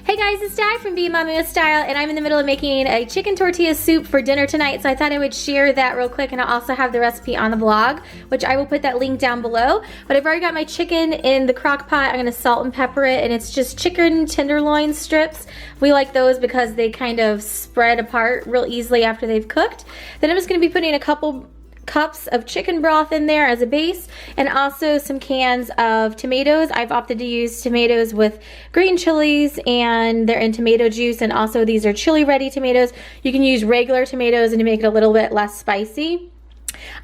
Hey guys, it's Di from BeingMommywithStyle, and I'm in the middle of making a chicken tortilla soup for dinner tonight, so I thought I would share that real quick, and I'll also have the recipe on the blog, which I will put that link down below. But I've already got my chicken in the crock pot. I'm gonna salt and pepper it, and it's just chicken tenderloin strips. We like those because they kind of spread apart real easily after they've cooked. Then I'm just gonna be putting a couple cups of chicken broth in there as a base, and also some cans of tomatoes. I've opted to use tomatoes with green chilies, and they're in tomato juice, and also these are chili ready tomatoes. You can use regular tomatoes and to make it a little bit less spicy.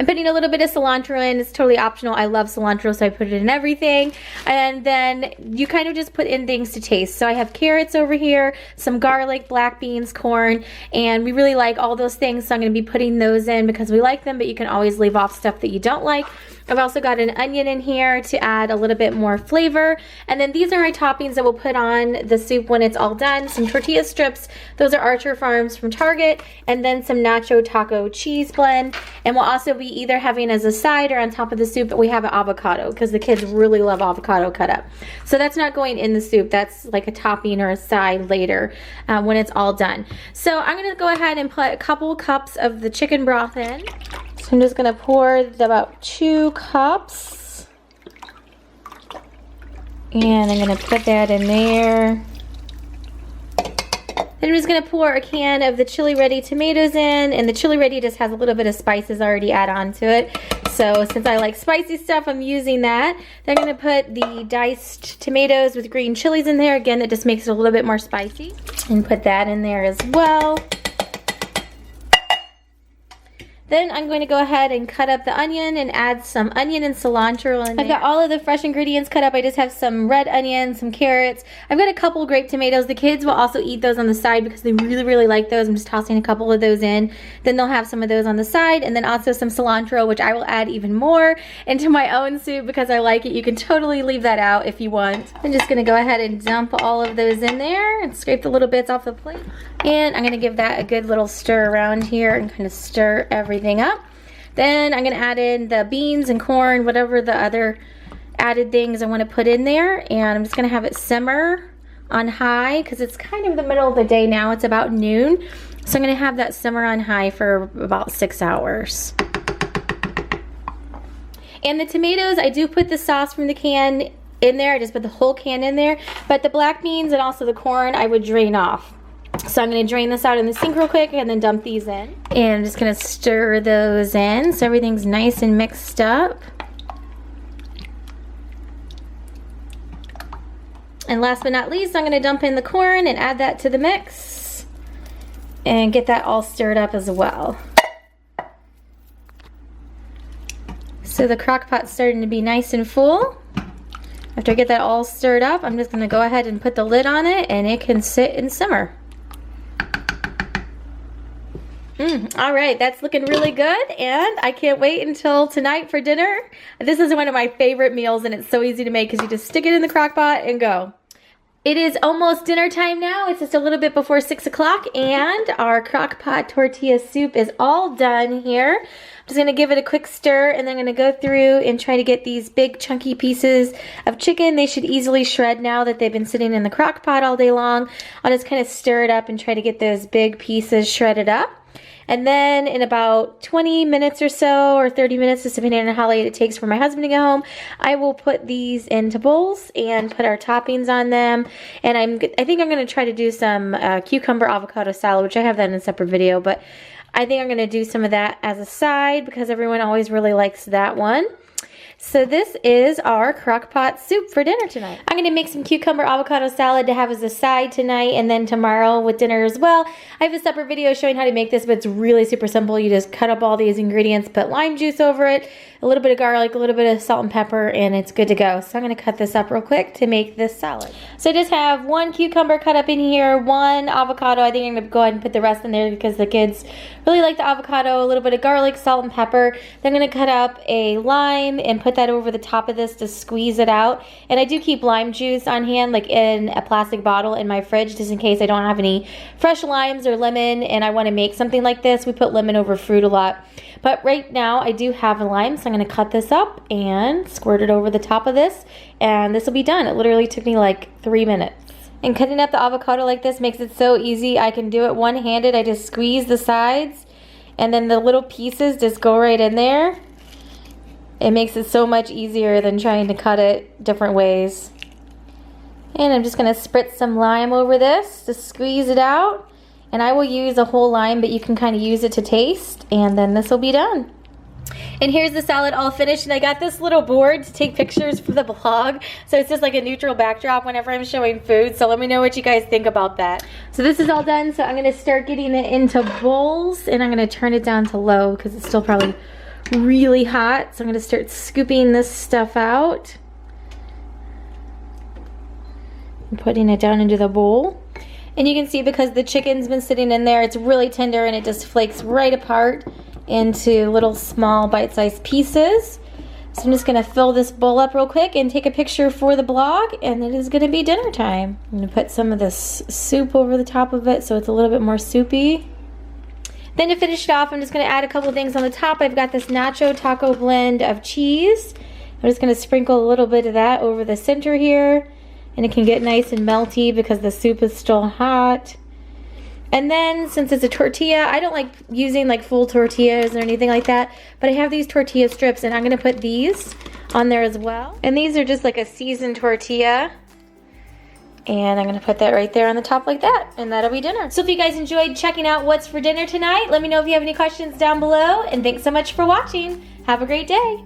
I'm putting a little bit of cilantro in. It's totally optional. I love cilantro, so I put it in everything. And then you kind of just put in things to taste. So I have carrots over here, some garlic, black beans, corn, and we really like all those things, so I'm going to be putting those in because we like them, but you can always leave off stuff that you don't like. I've also got an onion in here to add a little bit more flavor. And then these are my toppings that we'll put on the soup when it's all done. Some tortilla strips, those are Archer Farms from Target, and then some nacho taco cheese blend. And we'll also be either having as a side or on top of the soup, but we have an avocado because the kids really love avocado cut up. So that's not going in the soup. That's like a topping or a side later when it's all done. So I'm gonna go ahead and put a couple cups of the chicken broth in. So I'm just gonna pour about 2 cups, and I'm gonna put that in there. Then I'm just gonna pour a can of the chili ready tomatoes in, and the chili ready just has a little bit of spices already add on to it. So since I like spicy stuff, I'm using that. Then I'm gonna put the diced tomatoes with green chilies in there. Again, that just makes it a little bit more spicy. And put that in there as well. Then I'm going to go ahead and cut up the onion and add some onion and cilantro in there. I've got all of the fresh ingredients cut up. I just have some red onion, some carrots. I've got a couple grape tomatoes. The kids will also eat those on the side because they really like those. I'm just tossing a couple of those in. Then they'll have some of those on the side, and then also some cilantro, which I will add even more into my own soup because I like it. You can totally leave that out if you want. I'm just going to go ahead and dump all of those in there and scrape the little bits off the plate. And I'm going to give that a good little stir around here and kind of stir everything up. Then I'm going to add in the beans and corn, whatever the other added things I want to put in there. And I'm just going to have it simmer on high because it's kind of the middle of the day now. It's about noon. So I'm going to have that simmer on high for about 6 hours. And the tomatoes, I do put the sauce from the can in there. I just put the whole can in there. But the black beans and also the corn, I would drain off. So I'm going to drain this out in the sink real quick and then dump these in. And I'm just going to stir those in so everything's nice and mixed up. And last but not least, I'm going to dump in the corn and add that to the mix. And get that all stirred up as well. So the crock pot's starting to be nice and full. After I get that all stirred up, I'm just going to go ahead and put the lid on it and it can sit and simmer. All right, that's looking really good, and I can't wait until tonight for dinner. This is one of my favorite meals, and it's so easy to make because you just stick it in the crock pot and go. It is almost dinner time now. It's just a little bit before 6 o'clock, and our crock pot tortilla soup is all done here. I'm just gonna give it a quick stir, and then I'm gonna go through and try to get these big chunky pieces of chicken. They should easily shred now that they've been sitting in the crock pot all day long. I'll just kind of stir it up and try to get those big pieces shredded up. And then in about 20 minutes or so, or 30 minutes, just depending on how late it takes for my husband to get home, I will put these into bowls and put our toppings on them. And I think I'm going to try to do some cucumber avocado salad, which I have that in a separate video. But I think I'm going to do some of that as a side because everyone always really likes that one. So this is our crock pot soup for dinner tonight. I'm gonna make some cucumber avocado salad to have as a side tonight, and then tomorrow with dinner as well. I have a separate video showing how to make this, but it's really super simple. You just cut up all these ingredients, put lime juice over it, a little bit of garlic, a little bit of salt and pepper, and it's good to go. So I'm gonna cut this up real quick to make this salad. So I just have 1 cucumber cut up in here, 1 avocado. I think I'm gonna go ahead and put the rest in there because the kids really like the avocado, a little bit of garlic, salt and pepper. Then I'm gonna cut up a lime and put that over the top of this to squeeze it out. And I do keep lime juice on hand, like in a plastic bottle in my fridge, just in case I don't have any fresh limes or lemon and I want to make something like this. We put lemon over fruit a lot. But right now I do have a lime, so I'm going to cut this up and squirt it over the top of this, and this will be done. It literally took me like 3 minutes. And cutting up the avocado like this makes it so easy. I can do it one-handed. I just squeeze the sides and then the little pieces just go right in there. It makes it so much easier than trying to cut it different ways. And I'm just gonna spritz some lime over this to squeeze it out. And I will use a whole lime, but you can kind of use it to taste. And then this will be done. And here's the salad all finished, and I got this little board to take pictures for the vlog. So it's just like a neutral backdrop whenever I'm showing food. So let me know what you guys think about that. So this is all done, so I'm gonna start getting it into bowls, and I'm gonna turn it down to low because it's still probably really hot. So I'm gonna start scooping this stuff out and putting it down into the bowl. And you can see because the chicken's been sitting in there, it's really tender and it just flakes right apart into little small bite-sized pieces. So I'm just gonna fill this bowl up real quick and take a picture for the blog, and it is gonna be dinner time. I'm gonna put some of this soup over the top of it so it's a little bit more soupy. Then to finish it off, I'm just gonna add a couple things on the top. I've got this nacho taco blend of cheese. I'm just gonna sprinkle a little bit of that over the center here, and it can get nice and melty because the soup is still hot. And then since it's a tortilla, I don't like using like full tortillas or anything like that, but I have these tortilla strips and I'm gonna put these on there as well. And these are just like a seasoned tortilla. And I'm gonna put that right there on the top like that, and that'll be dinner. So if you guys enjoyed checking out what's for dinner tonight, let me know if you have any questions down below, and thanks so much for watching. Have a great day.